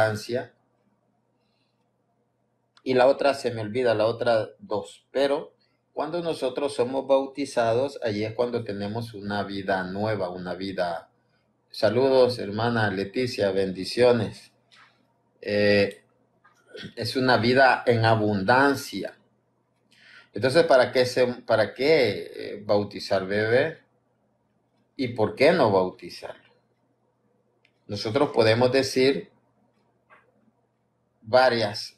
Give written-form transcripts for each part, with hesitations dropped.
ansia. Y la otra se me olvida, la otra dos. Pero cuando nosotros somos bautizados, allí es cuando tenemos una vida nueva, una vida. Saludos, hermana Leticia, bendiciones. Eh, es una vida en abundancia. Entonces, para qué bautizar bebé? ¿Y por qué no bautizarlo? Nosotros podemos decir varias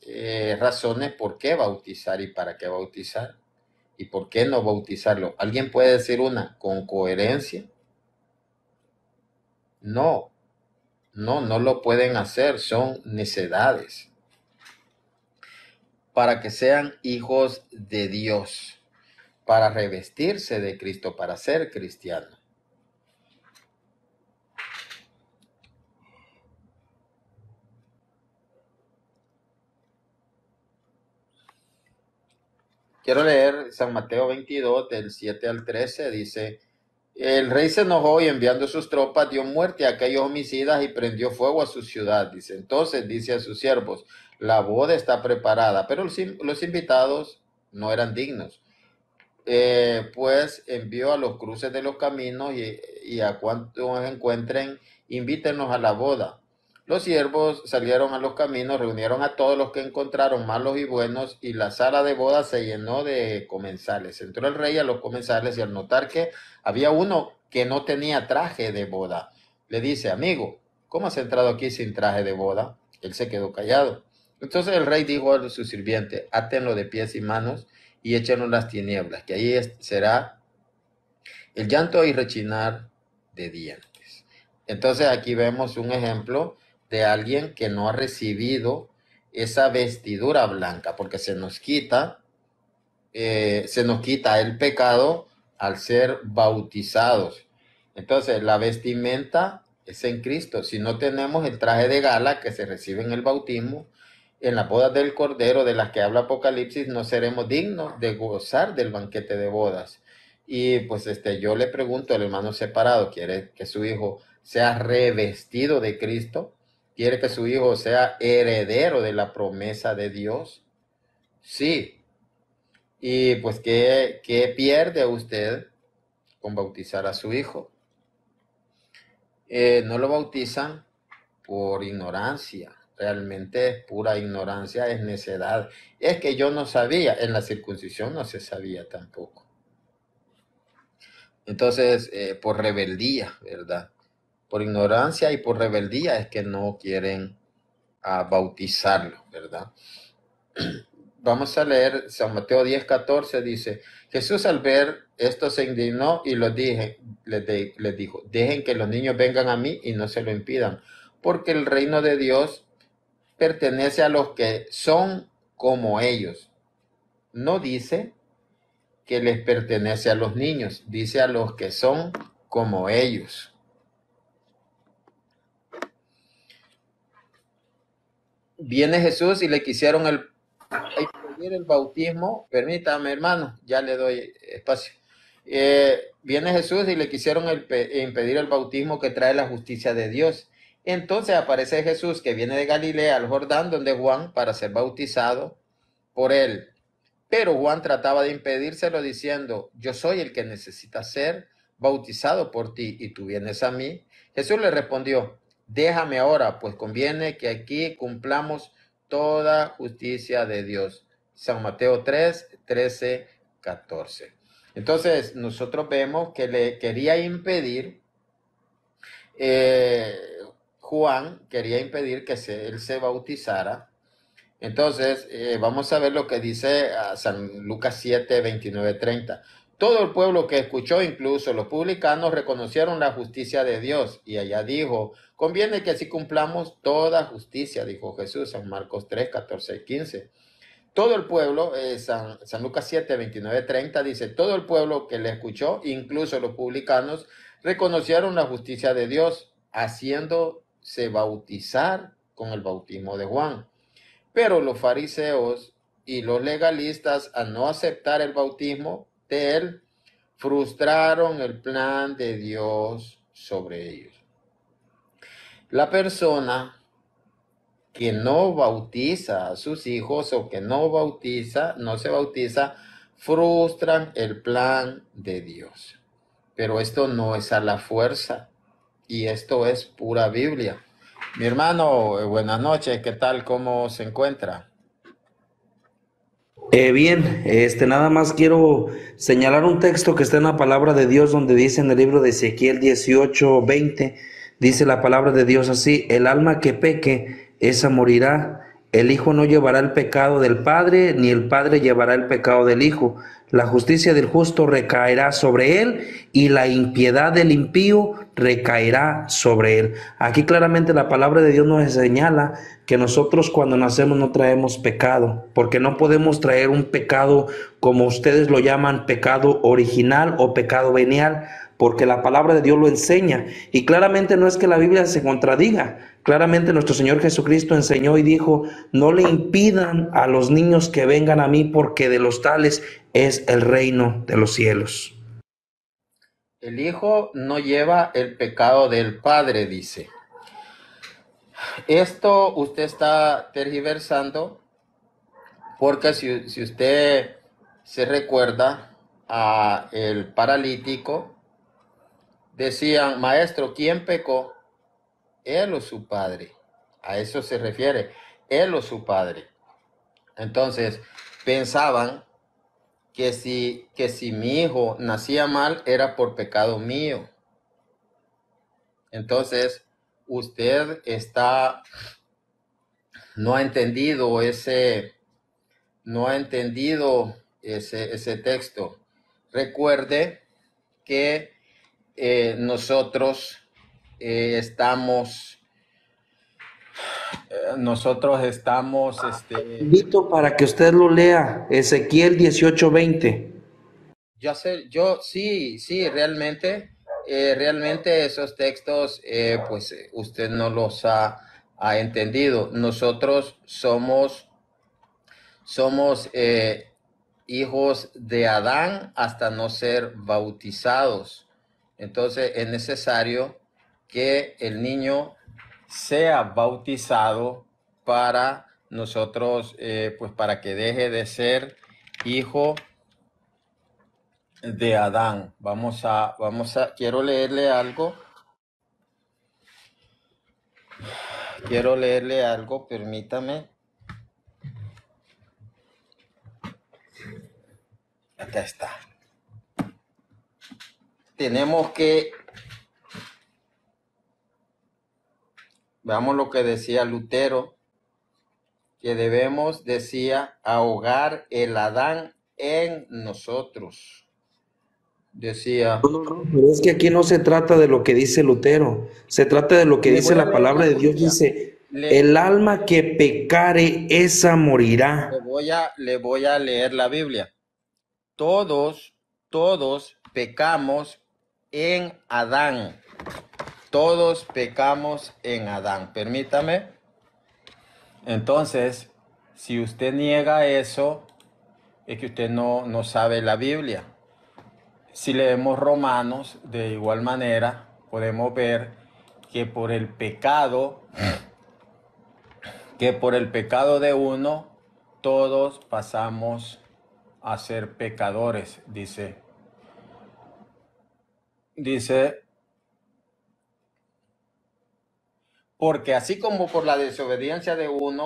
razones por qué bautizar y para qué bautizar y por qué no bautizarlo. ¿Alguien puede decir una con coherencia? No, no lo pueden hacer, son necedades. Para que sean hijos de Dios, para revestirse de Cristo, para ser cristiano. Quiero leer San Mateo 22, del 7 al 13, dice: el rey se enojó y enviando sus tropas dio muerte a aquellos homicidas y prendió fuego a su ciudad. Dice, entonces dice a sus siervos, la boda está preparada, pero los invitados no eran dignos. Pues envió a los cruces de los caminos y a cuantos encuentren, invítenos a la boda. Los siervos salieron a los caminos, reunieron a todos los que encontraron, malos y buenos, y la sala de boda se llenó de comensales. Entró el rey a los comensales y al notar que había uno que no tenía traje de boda, le dice, amigo, ¿cómo has entrado aquí sin traje de boda? Él se quedó callado. Entonces el rey dijo a su sirviente, átenlo de pies y manos y échenlo en las tinieblas, que ahí será el llanto y rechinar de dientes. Entonces aquí vemos un ejemplo de alguien que no ha recibido esa vestidura blanca, porque se nos quita el pecado al ser bautizados. Entonces la vestimenta es en Cristo. Si no tenemos el traje de gala que se recibe en el bautismo, en las bodas del Cordero de las que habla Apocalipsis, no seremos dignos de gozar del banquete de bodas. Y pues yo le pregunto al hermano separado, ¿quiere que su hijo sea revestido de Cristo? ¿Quiere que su hijo sea heredero de la promesa de Dios? Sí. Y pues, ¿qué pierde usted con bautizar a su hijo? No lo bautizan por ignorancia. Realmente es pura ignorancia, es necedad. Es que yo no sabía, en la circuncisión no se sabía tampoco. Entonces, por rebeldía, ¿verdad? Por ignorancia y por rebeldía es que no quieren bautizarlo, ¿verdad? Vamos a leer San Mateo 10:14, dice, Jesús al ver esto se indignó y les dijo, dejen que los niños vengan a mí y no se lo impidan, porque el reino de Dios pertenece a los que son como ellos. No dice que les pertenece a los niños, dice a los que son como ellos. Viene Jesús y le quisieron impedir el bautismo. Permítame, hermano, ya le doy espacio. Viene Jesús y le quisieron impedir el bautismo que trae la justicia de Dios. Entonces aparece Jesús que viene de Galilea al Jordán, donde Juan, para ser bautizado por él. Pero Juan trataba de impedírselo diciendo, yo soy el que necesita ser bautizado por ti y tú vienes a mí. Jesús le respondió, déjame ahora, pues conviene que aquí cumplamos toda justicia de Dios. San Mateo 3, 13, 14. Entonces nosotros vemos que le quería impedir, eh, Juan quería impedir que él se bautizara. Entonces, vamos a ver lo que dice San Lucas 7, 29, 30. Todo el pueblo que escuchó, incluso los publicanos, reconocieron la justicia de Dios. Y allá dijo, conviene que así cumplamos toda justicia, dijo Jesús, San Marcos 3, 14 y 15. Todo el pueblo, San Lucas 7, 29, 30, dice, todo el pueblo que le escuchó, incluso los publicanos, reconocieron la justicia de Dios, haciéndose bautizar con el bautismo de Juan. Pero los fariseos y los legalistas, al no aceptar el bautismo de él, frustraron el plan de Dios sobre ellos. La persona que no bautiza a sus hijos o que no se bautiza, frustran el plan de Dios. Pero esto no es a la fuerza y esto es pura Biblia. Mi hermano, buenas noches, ¿qué tal? ¿Cómo se encuentra? Bien, nada más quiero señalar un texto que está en la palabra de Dios donde dice en el libro de Ezequiel 18:20, dice la palabra de Dios así: el alma que peque, esa morirá. El hijo no llevará el pecado del padre, ni el padre llevará el pecado del hijo. La justicia del justo recaerá sobre él y la impiedad del impío recaerá sobre él. Aquí claramente la palabra de Dios nos señala que nosotros cuando nacemos no traemos pecado, porque no podemos traer un pecado como ustedes lo llaman, pecado original o pecado venial, porque la palabra de Dios lo enseña. Y claramente no es que la Biblia se contradiga. Claramente nuestro Señor Jesucristo enseñó y dijo: no le impidan a los niños que vengan a mí, porque de los tales es el reino de los cielos. El hijo no lleva el pecado del padre, dice. Esto usted está tergiversando porque si usted se recuerda a el paralítico, decían: maestro, ¿quién pecó? Él o su padre. A eso se refiere, él o su padre. Entonces, pensaban que si mi hijo nacía mal era por pecado mío. Entonces, usted no ha entendido ese texto. Recuerde que nosotros estamos, Invito para que usted lo lea, Ezequiel 18:20. yo sí, sí, realmente esos textos, pues usted no los ha entendido. Nosotros somos hijos de Adán hasta no ser bautizados. Entonces es necesario que el niño sea bautizado para nosotros, pues para que deje de ser hijo de Adán. Quiero leerle algo. Permítame. Acá está. Veamos lo que decía Lutero, que debemos, decía, ahogar el Adán en nosotros. Decía, No, no, no, pero es que aquí no se trata de lo que dice Lutero, se trata de lo que le dice voy a la leer palabra la de Dios. Biblia. Dice: Le, el alma que pecare, esa morirá. le voy a leer la Biblia. Todos pecamos en Adán. Todos pecamos en Adán. Permítame. Entonces, si usted niega eso, es que usted no sabe la Biblia. Si leemos Romanos, de igual manera, podemos ver que por el pecado de uno, todos pasamos a ser pecadores, dice, porque así como por la desobediencia de un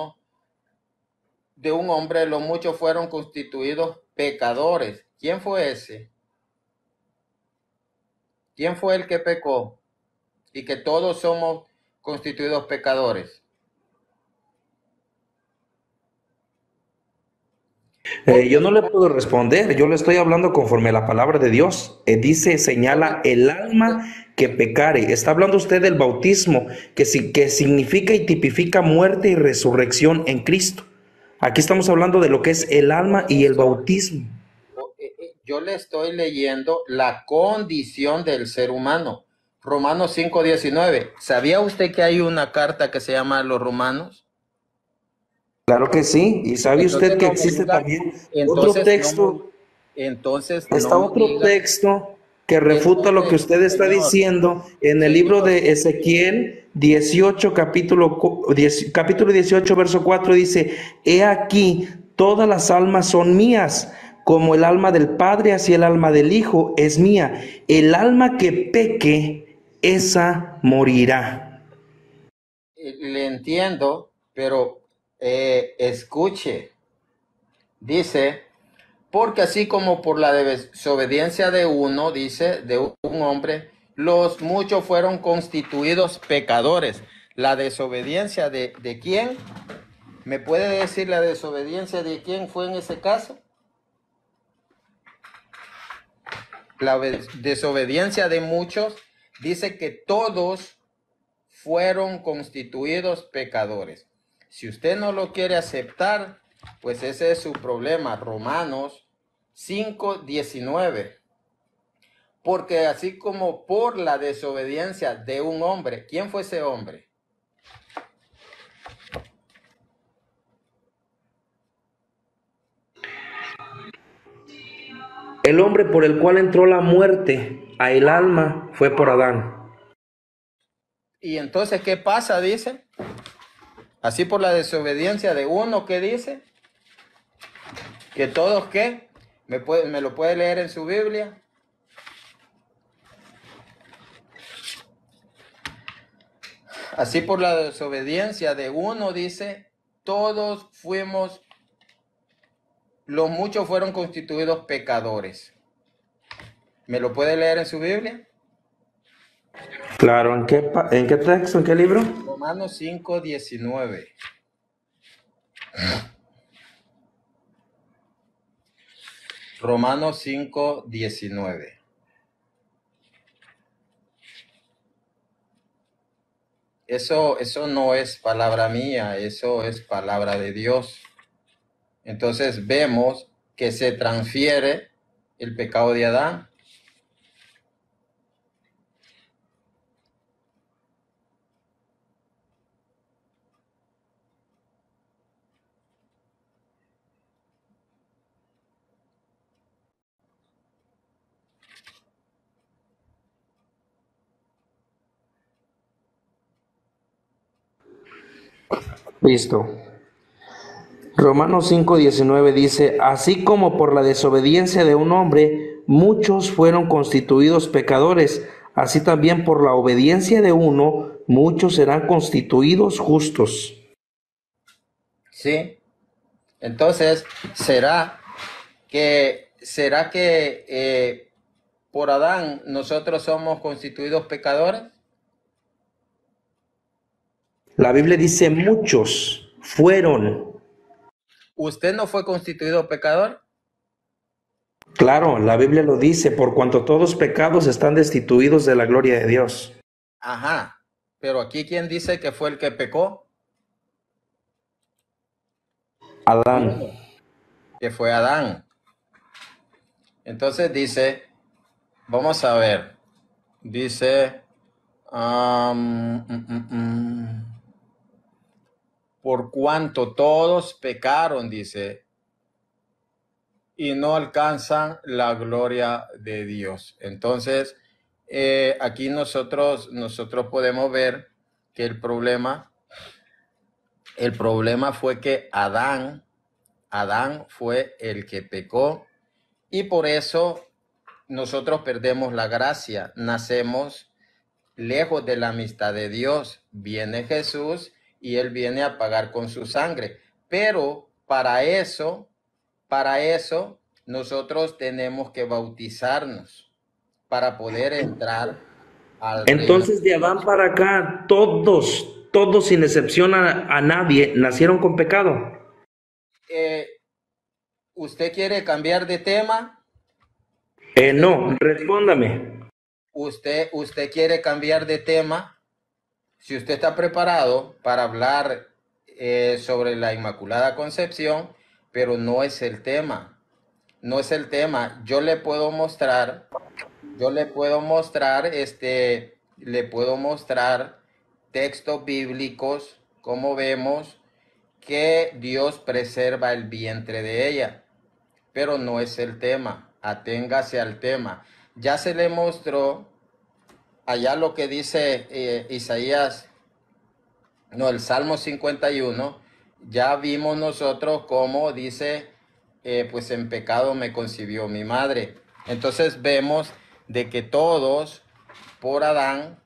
hombre, los muchos fueron constituidos pecadores. ¿Quién fue ese? ¿Quién fue el que pecó? Y que todos somos constituidos pecadores. Yo Porque no le puedo responder, yo le estoy hablando conforme a la palabra de Dios. Dice, señala el alma que pecare. Está hablando usted del bautismo, que significa y tipifica muerte y resurrección en Cristo. Aquí estamos hablando de lo que es el alma y el bautismo. yo le estoy leyendo la condición del ser humano. Romanos 5:19. ¿Sabía usted que hay una carta que se llama Los Romanos? Claro que sí. ¿Y sabe Entonces usted que no me existe diga, también otro entonces no me, texto? entonces no Está me otro diga, texto que refuta lo que Entonces, usted está señor, diciendo en el libro señor, de Ezequiel 18, capítulo 18, verso 4, dice, he aquí, todas las almas son mías, como el alma del Padre, así el alma del Hijo es mía. El alma que peque, esa morirá. le entiendo, pero escuche, dice, porque así como por la desobediencia de uno, dice, de un hombre, los muchos fueron constituidos pecadores. ¿La desobediencia de quién? ¿Me puede decir la desobediencia de quién fue en ese caso? La desobediencia de muchos dice que todos fueron constituidos pecadores. Si usted no lo quiere aceptar, pues ese es su problema. Romanos 5:19. Porque así como por la desobediencia de un hombre, ¿quién fue ese hombre? El hombre por el cual entró la muerte a el alma fue por Adán. Y entonces, ¿qué pasa? Dice, así por la desobediencia de uno, ¿qué dice? Que todos, ¿qué? ¿Me lo puede leer en su Biblia? Así por la desobediencia de uno, dice, todos fuimos, los muchos fueron constituidos pecadores. ¿Me lo puede leer en su Biblia? Claro, en qué texto, en qué libro? Romanos 5:19. Romanos 5:19. Eso no es palabra mía, eso es palabra de Dios. Entonces vemos que se transfiere el pecado de Adán. Listo. Romanos 5:19 dice, así como por la desobediencia de un hombre, muchos fueron constituidos pecadores, así también por la obediencia de uno, muchos serán constituidos justos. ¿Sí? Entonces, ¿será que por Adán nosotros somos constituidos pecadores? La Biblia dice muchos fueron. ¿Usted no fue constituido pecador? Claro, la Biblia lo dice, por cuanto todos pecados están destituidos de la gloria de Dios. Ajá. Pero aquí, ¿quién dice que fue el que pecó? Adán. Uno, que fue Adán. Entonces dice, vamos a ver, dice, por cuanto todos pecaron, dice, y no alcanzan la gloria de Dios. Entonces, aquí nosotros podemos ver que el problema fue que Adán fue el que pecó y por eso nosotros perdemos la gracia, nacemos lejos de la amistad de Dios. Viene Jesús y Él viene a pagar con su sangre. Pero para eso nosotros tenemos que bautizarnos para poder entrar al reino. Entonces de Adán para acá, todos sin excepción a nadie, nacieron con pecado. Eh, ¿Usted quiere cambiar de tema? No, respóndame. ¿Usted quiere cambiar de tema? Si usted está preparado para hablar sobre la Inmaculada Concepción, pero no es el tema. No es el tema. Le puedo mostrar textos bíblicos, como vemos que Dios preserva el vientre de ella, pero no es el tema. Aténgase al tema. ya se le mostró allá lo que dice Isaías, no, el Salmo 51, ya vimos nosotros cómo dice, pues en pecado me concibió mi madre. Entonces vemos de que todos por Adán,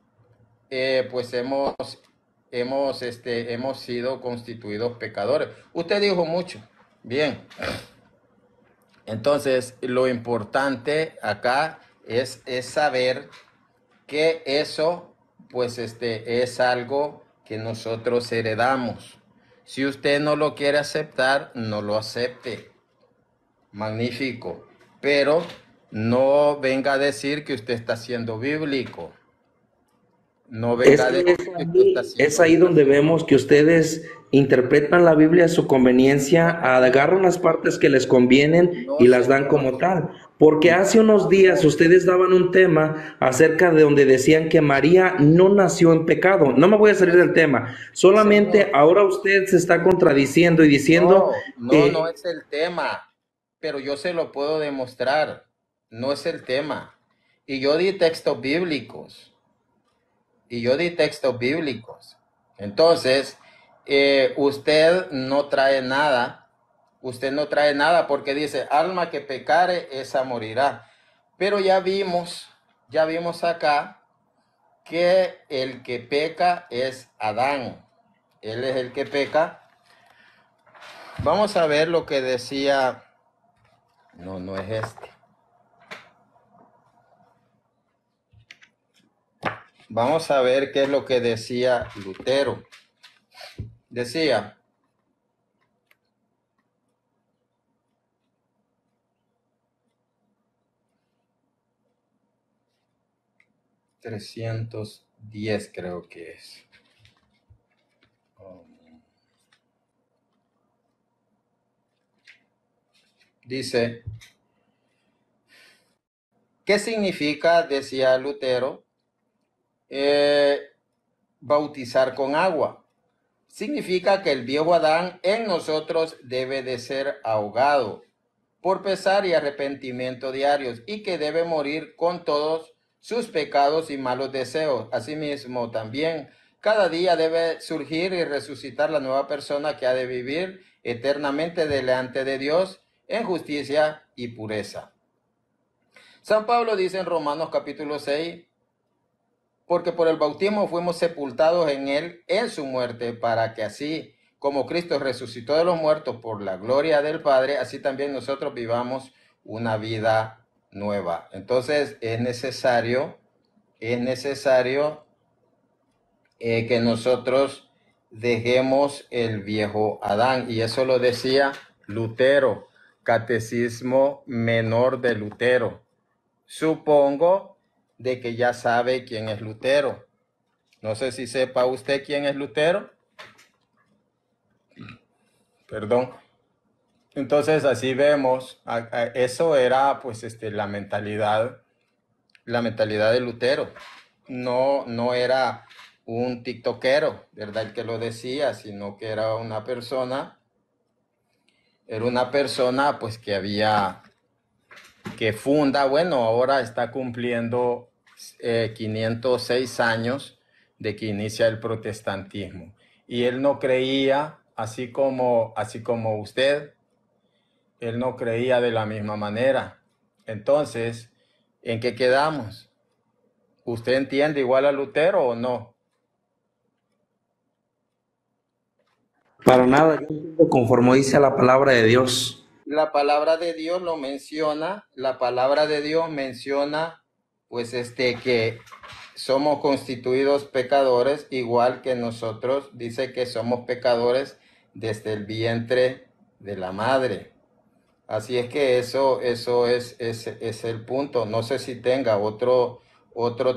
pues hemos sido constituidos pecadores. Usted dijo mucho, bien. Entonces lo importante acá es saber que eso, pues es algo que nosotros heredamos. Si usted no lo quiere aceptar, no lo acepte. Magnífico. Pero no venga a decir que usted está siendo bíblico. No Es venga a que decir que usted está es siendo ahí bíblico. donde vemos que ustedes interpretan la Biblia a su conveniencia, No, agarran las partes que les convienen no, y las dan señor. como tal. Porque hace unos días ustedes daban un tema acerca de donde decían que María no nació en pecado. No me voy a salir del tema. Solamente Señor. ahora usted se está contradiciendo y diciendo No que es el tema, pero yo se lo puedo demostrar. No es el tema. Y yo di textos bíblicos. Y yo di textos bíblicos. Entonces, usted no trae nada. Usted no trae nada porque dice, alma que pecare, esa morirá. Pero ya vimos acá que el que peca es Adán. Él es el que peca. Vamos a ver lo que decía. No, no es este. Vamos a ver qué es lo que decía Lutero. Decía, ...310 creo que es. Dice, ¿qué significa, decía Lutero, bautizar con agua? Significa que el viejo Adán en nosotros debe de ser ahogado por pesar y arrepentimiento diarios y que debe morir con todos sus pecados y malos deseos. Asimismo, también cada día debe surgir y resucitar la nueva persona que ha de vivir eternamente delante de Dios en justicia y pureza. San Pablo dice en Romanos capítulo 6, porque por el bautismo fuimos sepultados en él en su muerte, para que así como Cristo resucitó de los muertos por la gloria del Padre, así también nosotros vivamos una vida nueva. Entonces es necesario que nosotros dejemos el viejo Adán, y eso lo decía Lutero, Catecismo Menor de Lutero. Supongo de que ya sabe quién es Lutero. No sé si sepa usted quién es Lutero. Perdón. Entonces así vemos, eso era pues la mentalidad de Lutero. No era un tiktokero, ¿verdad? El que lo decía, sino que era una persona pues que funda, bueno, ahora está cumpliendo 506 años de que inicia el protestantismo. Y él no creía, así como usted, él no creía de la misma manera. Entonces, ¿en qué quedamos? ¿Usted entiende igual a Lutero o no? para nada, yo entiendo conforme dice la palabra de Dios. La palabra de Dios lo menciona, la palabra de Dios menciona, pues que somos constituidos pecadores, igual que nosotros, dice que somos pecadores desde el vientre de la madre. Así es que eso es el punto. No sé si tenga otro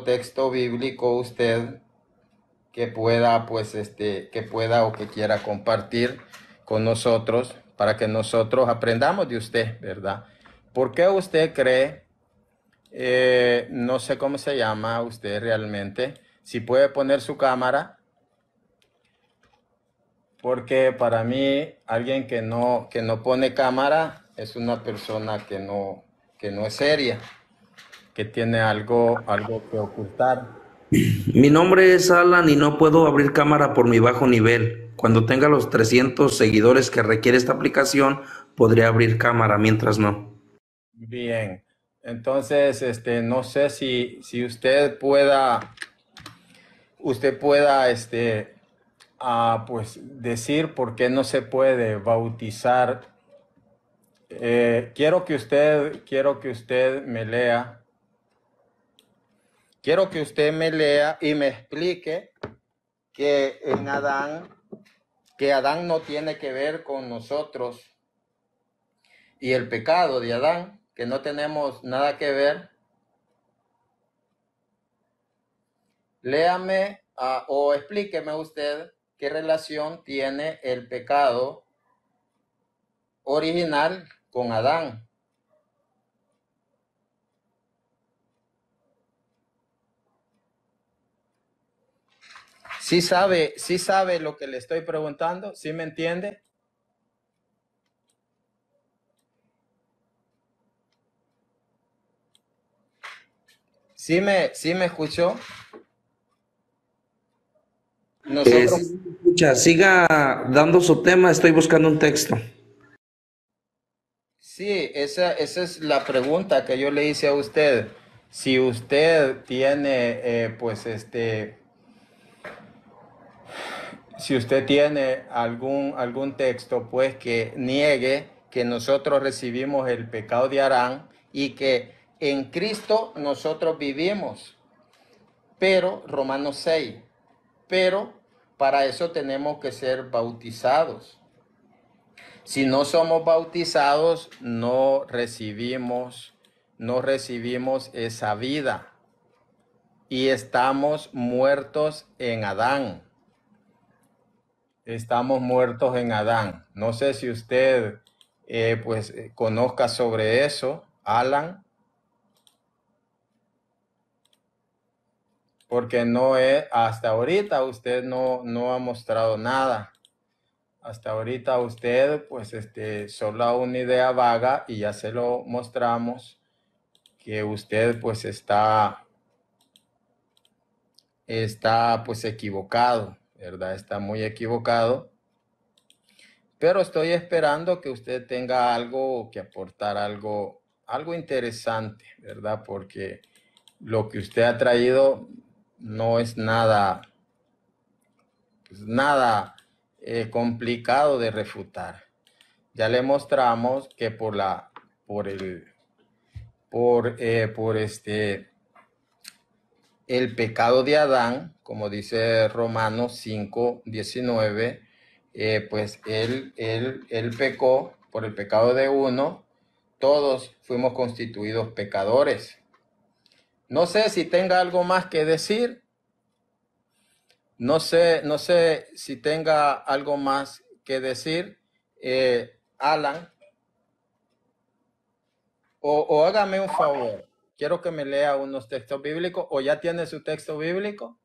texto bíblico usted que pueda, pues, que pueda o que quiera compartir con nosotros para que nosotros aprendamos de usted, ¿verdad? ¿Por qué usted cree, no sé cómo se llama usted realmente, si puede poner su cámara, porque para mí alguien que no pone cámara es una persona que no es seria. que tiene algo que ocultar. Mi nombre es Alan y no puedo abrir cámara por mi bajo nivel. Cuando tenga los 300 seguidores que requiere esta aplicación, podré abrir cámara, mientras no. Bien, entonces, no sé si usted pueda, pues decir por qué no se puede bautizar. Quiero que usted me lea y me explique que que Adán no tiene que ver con nosotros y el pecado de Adán, que no tenemos nada que ver. Léame o explíqueme usted qué relación tiene el pecado original con Adán. Sí sabe lo que le estoy preguntando, ¿sí me entiende? Sí me escuchó. Sí, Nosotros, sí, escucha, siga dando su tema, estoy buscando un texto. sí, esa es la pregunta que yo le hice a usted. Si usted tiene, si usted tiene algún texto, pues que niegue que nosotros recibimos el pecado de Adán y que en Cristo nosotros vivimos. Pero, Romanos 6, pero para eso tenemos que ser bautizados. Si no somos bautizados, no recibimos esa vida y estamos muertos en Adán. Estamos muertos en Adán. No sé si usted conozca sobre eso, Alan, porque hasta ahorita usted no ha mostrado nada. Hasta ahorita usted, pues, solo una idea vaga y ya se lo mostramos que usted, pues, está pues equivocado, ¿verdad? Está muy equivocado. Pero estoy esperando que usted tenga algo que aportar, algo interesante, ¿verdad? Porque lo que usted ha traído no es nada, pues nada complicado de refutar. Ya le mostramos que por el pecado de Adán, como dice Romanos 5:19, pues él pecó por el pecado de uno, todos fuimos constituidos pecadores. No sé si tenga algo más que decir, no sé si tenga algo más que decir, Alan, o hágame un favor. Quiero que me lea unos textos bíblicos, o ya tiene su texto bíblico.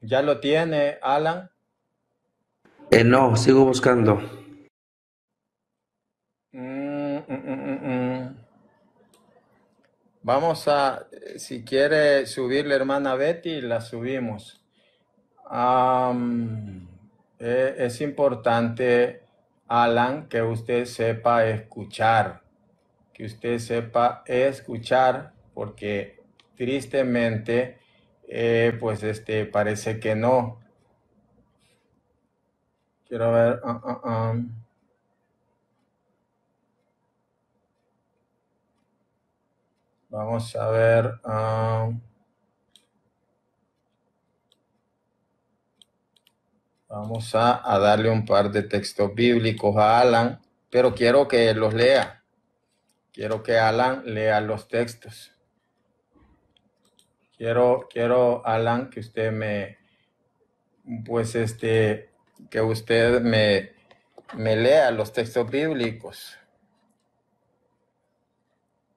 ¿Ya lo tiene, Alan? No, sigo buscando. Vamos a, si quiere subir la hermana Betty, la subimos. Es importante, Alan, que usted sepa escuchar, porque tristemente, pues parece que no. Quiero ver. Vamos a ver. Vamos a darle un par de textos bíblicos a Alan, pero quiero que los lea. Quiero que Alan lea los textos. Quiero Alan, que usted que usted me lea los textos bíblicos.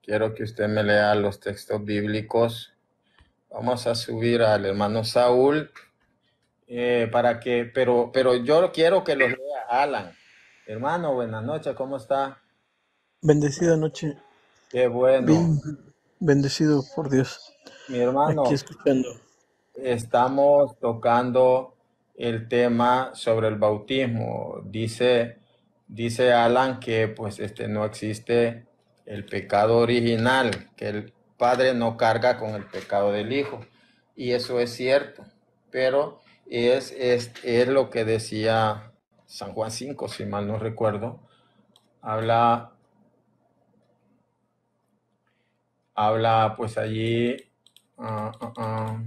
Quiero que usted me lea los textos bíblicos. Vamos a subir al hermano Saúl pero yo quiero que los lea Alan. Hermano, buenas noches, ¿cómo está? Bendecida noche, Qué bueno. bien bendecido por Dios. Mi Aquí hermano, escuchando. estamos tocando el tema sobre el bautismo. Dice Alan que pues no existe el pecado original, que el padre no carga con el pecado del hijo. Y eso es cierto, pero es lo que decía San Juan 5, si mal no recuerdo. Habla, habla pues allí. ah, ah, ah,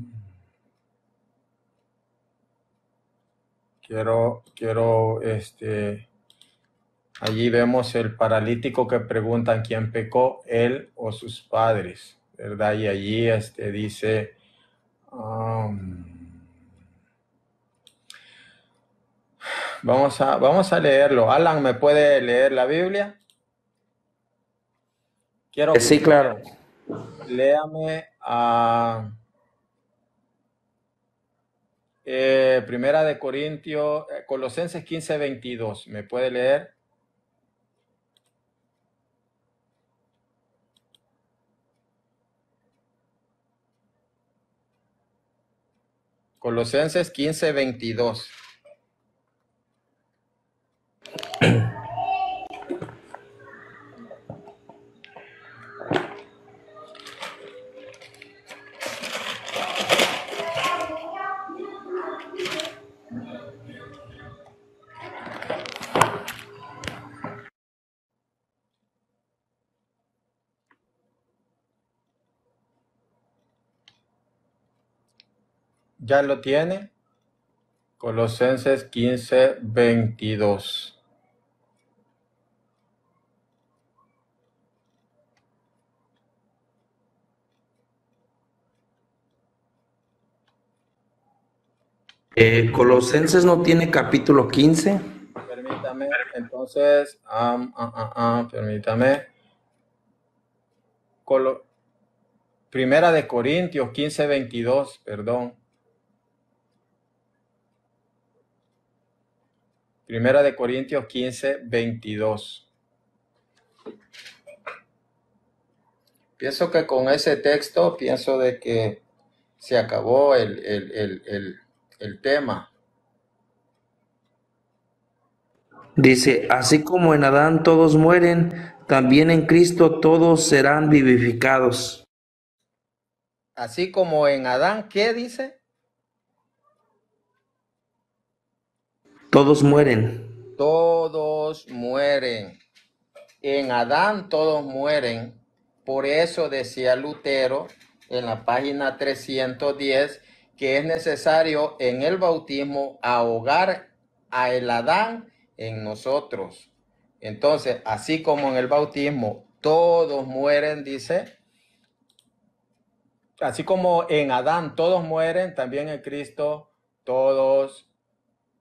allí vemos el paralítico que preguntan quién pecó, él o sus padres, ¿verdad? Y allí dice, um, vamos a leerlo. Alan, ¿me puede leer la Biblia? Quiero que Sí, usted claro. léame a Primera de Corintios, Colosenses 15:22. ¿Me puede leer? Colosenses 15:22. ¿Ya lo tiene? Colosenses 15:22. Colosenses no tiene capítulo 15. Permítame, entonces, permítame. Colo- Primera de Corintios 15:22, perdón. Primera de Corintios 15:22. Pienso que con ese texto, pienso de que se acabó el tema. Dice, así como en Adán todos mueren, también en Cristo todos serán vivificados. Así como en Adán, ¿qué dice? Todos mueren. Todos mueren. En Adán todos mueren. Por eso decía Lutero en la página 310 que es necesario en el bautismo ahogar a el Adán en nosotros. Entonces, así como en el bautismo todos mueren, dice, así como en Adán todos mueren, también en Cristo todos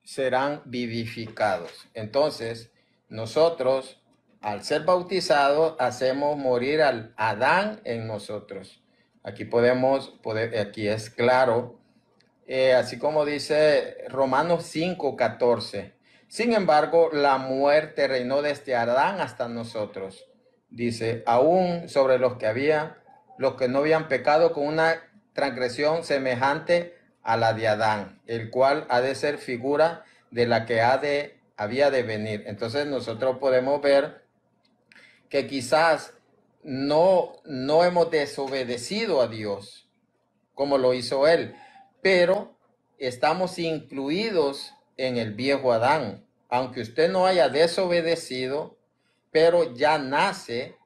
serán vivificados. Entonces, nosotros, al ser bautizados, hacemos morir al Adán en nosotros. Aquí es claro, así como dice Romanos 5:14. Sin embargo, la muerte reinó desde Adán hasta nosotros. Dice, aún sobre los que no habían pecado con una transgresión semejante a la de Adán, el cual ha de ser figura de la que había de venir. Entonces nosotros podemos ver que quizás no hemos desobedecido a Dios como lo hizo él, pero estamos incluidos en el viejo Adán. Aunque usted no haya desobedecido, pero ya nace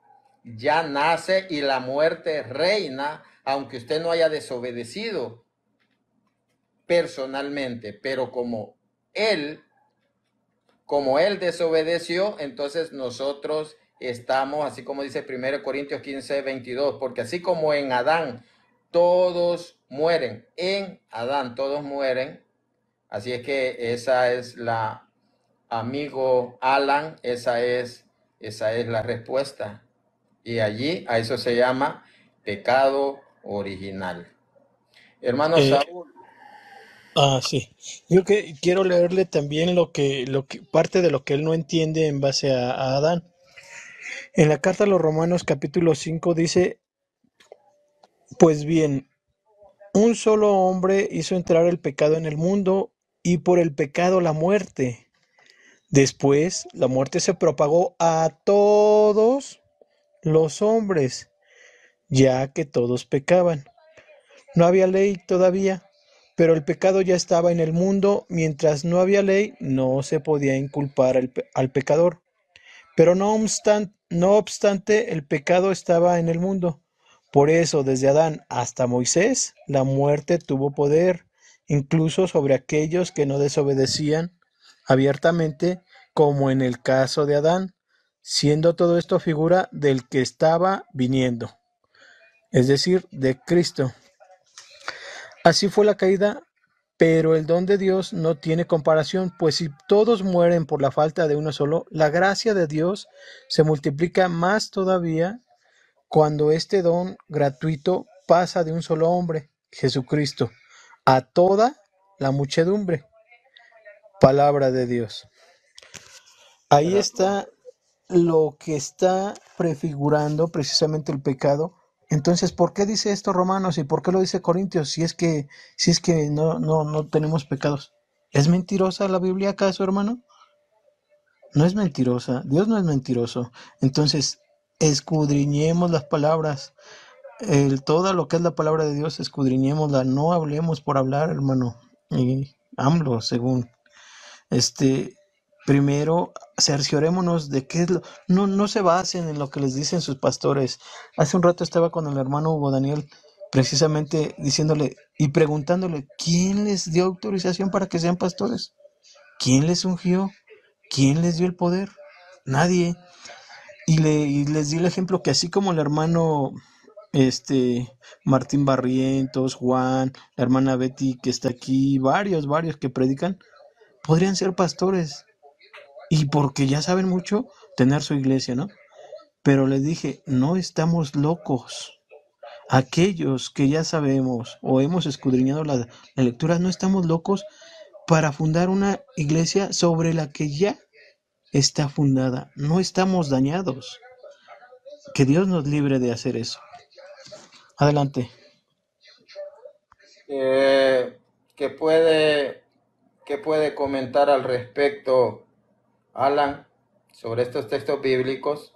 y la muerte reina, aunque usted no haya desobedecido personalmente, pero como él desobedeció, entonces nosotros estamos, así como dice 1 Corintios 15:22, porque así como en Adán todos mueren, en Adán todos mueren, así es que esa es la, amigo Alan, esa es la respuesta. Y allí a eso se llama pecado original. Hermano Eh, Saúl, Ah, sí. Yo que quiero leerle también parte de lo que él no entiende en base a Adán. En la carta a los Romanos capítulo 5 dice, pues bien, un solo hombre hizo entrar el pecado en el mundo y por el pecado la muerte. Después, la muerte se propagó a todos los hombres, ya que todos pecaban. No había ley todavía, pero el pecado ya estaba en el mundo. Mientras no había ley, no se podía inculpar al pecador. Pero no obstante, el pecado estaba en el mundo. Por eso, desde Adán hasta Moisés, la muerte tuvo poder, incluso sobre aquellos que no desobedecían abiertamente, como en el caso de Adán, siendo todo esto figura del que estaba viniendo, es decir, de Cristo. Así fue la caída, pero el don de Dios no tiene comparación, pues si todos mueren por la falta de uno solo, la gracia de Dios se multiplica más todavía cuando este don gratuito pasa de un solo hombre, Jesucristo, a toda la muchedumbre. Palabra de Dios. Ahí Pero está lo que está prefigurando precisamente el pecado. Entonces, ¿por qué dice esto Romanos y por qué lo dice Corintios si es que no tenemos pecados? ¿Es mentirosa la Biblia acaso, hermano? No es mentirosa, Dios no es mentiroso. Entonces, escudriñemos las palabras, todo lo que es la palabra de Dios, escudriñémosla, no hablemos por hablar, hermano. Y AMLO, según este, primero cerciorémonos de qué es no se basen en lo que les dicen sus pastores. Hace un rato estaba con el hermano Hugo Daniel precisamente diciéndole y preguntándole, ¿quién les dio autorización para que sean pastores? ¿Quién les ungió? ¿Quién les dio el poder? Nadie. Y les di el ejemplo que así como el hermano Martín Barrientos, Juan, la hermana Betty que está aquí, varios que predican, podrían ser pastores y porque ya saben mucho, tener su iglesia, ¿no? Pero les dije, no estamos locos. Aquellos que ya sabemos o hemos escudriñado la lectura, no estamos locos para fundar una iglesia sobre la que ya está fundada. No estamos dañados. Que Dios nos libre de hacer eso. Adelante. eh, ¿qué puede, qué puede comentar al respecto, Alan, sobre estos textos bíblicos?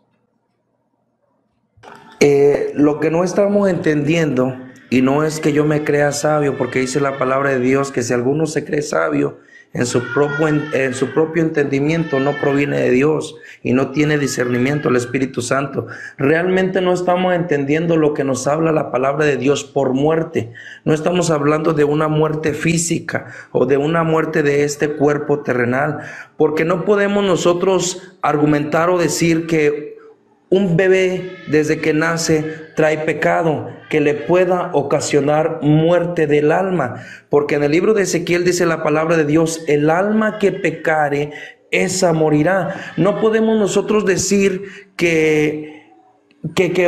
Lo que no estamos entendiendo, y no es que yo me crea sabio, porque dice la palabra de Dios que si alguno se cree sabio en su propio entendimiento, no proviene de Dios y no tiene discernimiento el Espíritu Santo. Realmente no estamos entendiendo lo que nos habla la palabra de Dios por muerte. No estamos hablando de una muerte física o de una muerte de este cuerpo terrenal, porque no podemos nosotros argumentar o decir que un bebé desde que nace trae pecado que le pueda ocasionar muerte del alma, porque en el libro de Ezequiel dice la palabra de Dios, el alma que pecare, esa morirá. No podemos nosotros decir que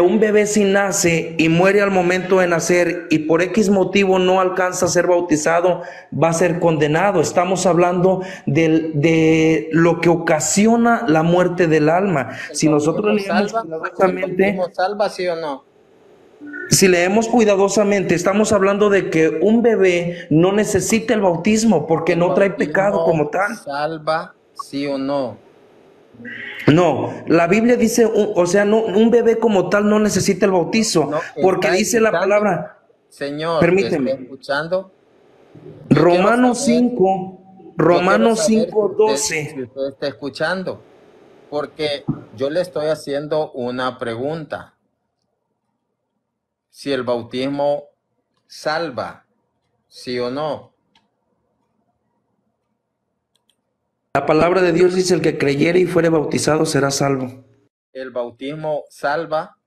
un bebé si nace y muere al momento de nacer y por X motivo no alcanza a ser bautizado, va a ser condenado. Estamos hablando de lo que ocasiona la muerte del alma. ¿El Si nosotros bautismo leemos salva? ¿El bautismo cuidadosamente, salva, sí o no? si leemos cuidadosamente, estamos hablando de que un bebé no necesita el bautismo porque ¿El no trae pecado bautismo como tal. salva, sí o no? No, la Biblia dice, o sea, no, un bebé como tal no necesita el bautizo, ¿No porque está dice la escuchando? palabra, Señor, ¿está permíteme, escuchando? Yo quiero Romanos saber, 5, yo quiero Romanos saber 5, si 12. usted está escuchando, porque yo le estoy haciendo una pregunta. Si el bautismo salva, sí o no. La palabra de Dios dice, el que creyere y fuere bautizado será salvo. ¿El bautismo salva,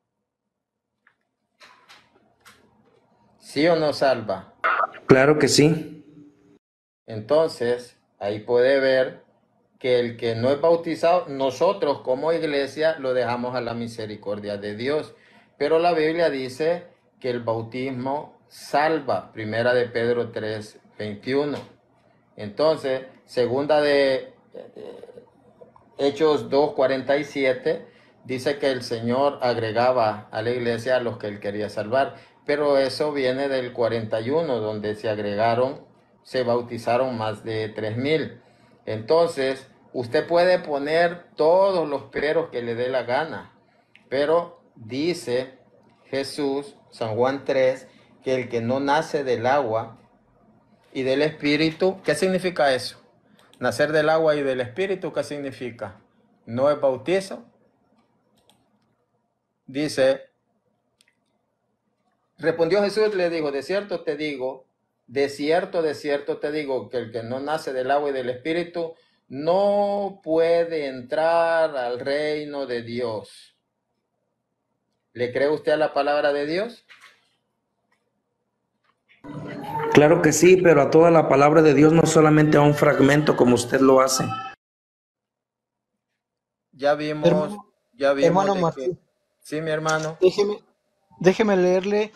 sí o no salva? Claro que sí. Entonces, ahí puede ver que el que no es bautizado, nosotros como iglesia lo dejamos a la misericordia de Dios. Pero la Biblia dice que el bautismo salva, primera de Pedro 3:21. Entonces, segunda de Hechos 2:47 dice que el Señor agregaba a la iglesia a los que él quería salvar, pero eso viene del 41, donde se bautizaron más de 3,000. Entonces, usted puede poner todos los peros que le dé la gana, pero dice Jesús, San Juan 3, que el que no nace del agua y del espíritu, ¿qué significa eso? Nacer del agua y del espíritu, ¿qué significa? No es bautizo. Dice, respondió Jesús, le dijo, de cierto te digo, que el que no nace del agua y del espíritu no puede entrar al reino de Dios. ¿Le cree usted a la palabra de Dios? Claro que sí, pero a toda la palabra de Dios, no solamente a un fragmento como usted lo hace. Ya vimos, Hermano, ya vimos hermano de que, Martín, sí, mi hermano. déjeme leerle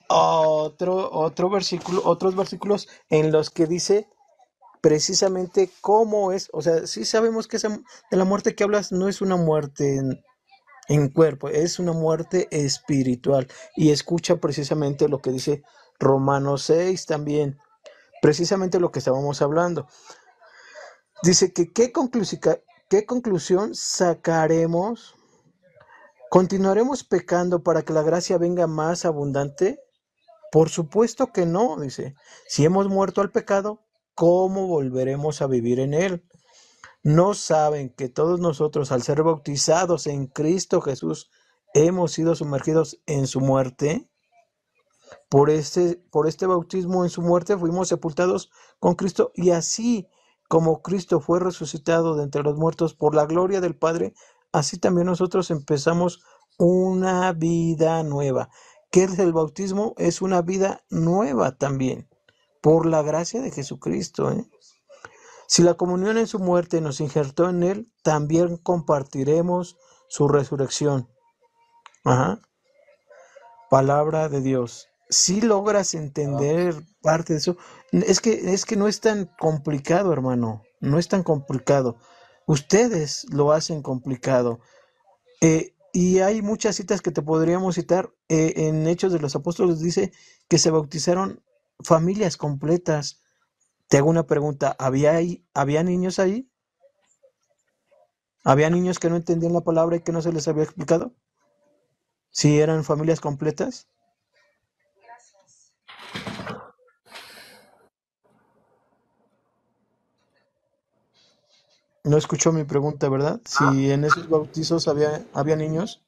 otro versículo, otros versículos en los que dice precisamente cómo es, o sea, sí sabemos que de la muerte que hablas no es una muerte en cuerpo, es una muerte espiritual. Y escucha precisamente lo que dice Romanos 6 también, precisamente lo que estábamos hablando. Dice que qué conclusión sacaremos. ¿Continuaremos pecando para que la gracia venga más abundante? Por supuesto que no, dice. Si hemos muerto al pecado, ¿cómo volveremos a vivir en él? ¿No saben que todos nosotros, al ser bautizados en Cristo Jesús, hemos sido sumergidos en su muerte? Por este bautismo en su muerte fuimos sepultados con Cristo, y así como Cristo fue resucitado de entre los muertos por la gloria del Padre, así también nosotros empezamos una vida nueva. ¿Qué es el bautismo? Es una vida nueva también, por la gracia de Jesucristo, ¿eh? Si la comunión en su muerte nos injertó en él, también compartiremos su resurrección. Ajá. Palabra de Dios. Si logras entender parte de eso, es que no es tan complicado, hermano. No es tan complicado. Ustedes lo hacen complicado. Y hay muchas citas que te podríamos citar. En Hechos de los Apóstoles dice que se bautizaron familias completas. Te hago una pregunta. ¿Había niños ahí? ¿Había niños que no entendían la palabra y que no se les había explicado? ¿Si eran familias completas? No escuchó mi pregunta, ¿verdad? Si en esos bautizos había niños.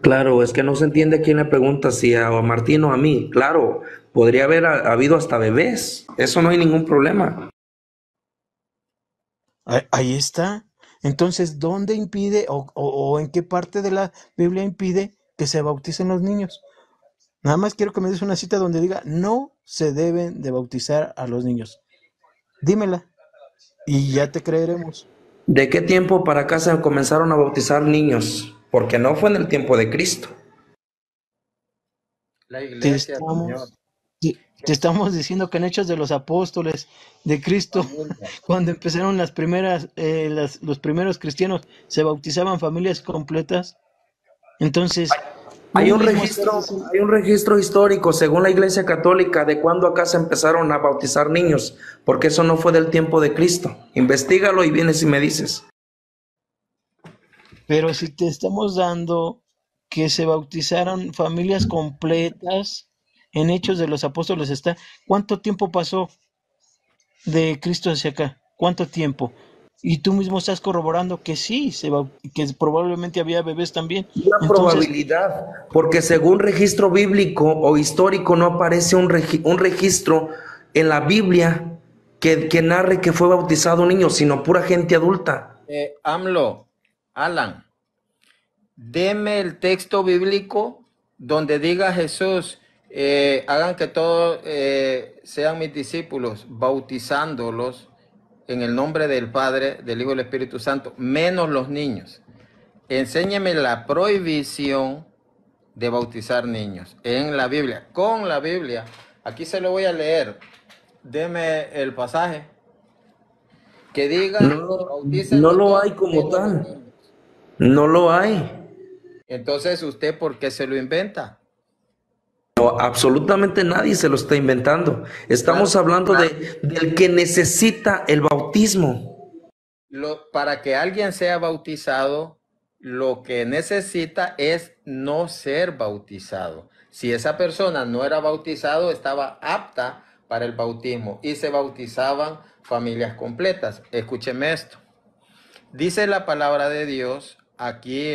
Claro, es que no se entiende quién le pregunta, si a Martín o a mí. Claro, podría haber habido hasta bebés. Eso no hay ningún problema. Ahí está. Entonces, ¿dónde impide o en qué parte de la Biblia impide que se bauticen los niños? Nada más quiero que me des una cita donde diga, no se deben de bautizar a los niños. Dímela y ya te creeremos. ¿De qué tiempo para acá se comenzaron a bautizar niños? Porque no fue en el tiempo de Cristo. La Te iglesia, Señor. estamos, te estamos diciendo que en Hechos de los Apóstoles de Cristo, Familia. cuando empezaron los primeros cristianos, se bautizaban familias completas. Entonces, tú mismo estás diciendo, Hay un registro histórico, según la Iglesia Católica, de cuándo acá se empezaron a bautizar niños, porque eso no fue del tiempo de Cristo. Investígalo y vienes y me dices. pero si te estamos dando que se bautizaron familias completas, en Hechos de los Apóstoles está, ¿cuánto tiempo pasó de Cristo hacia acá? ¿Cuánto tiempo? Y tú mismo estás corroborando que sí, que probablemente había bebés también. Una Entonces, probabilidad, porque según registro bíblico o histórico no aparece un registro en la Biblia que narre que fue bautizado un niño, sino pura gente adulta. Alan, deme el texto bíblico donde diga Jesús, hagan que todos sean mis discípulos, bautizándolos en el nombre del Padre, del Hijo y del Espíritu Santo, menos los niños. Enséñeme la prohibición de bautizar niños en la Biblia, con la Biblia. Aquí se lo voy a leer. deme el pasaje que diga, No, no bautícenlos lo todos hay como menos los tal. niños. No lo hay. Entonces, ¿usted por qué se lo inventa? No, absolutamente nadie se lo está inventando. Claro, Estamos hablando del que necesita el bautismo. para que alguien sea bautizado, lo que necesita es no ser bautizado. Si esa persona no era bautizado, estaba apta para el bautismo y se bautizaban familias completas. Escúcheme esto. Dice la palabra de Dios aquí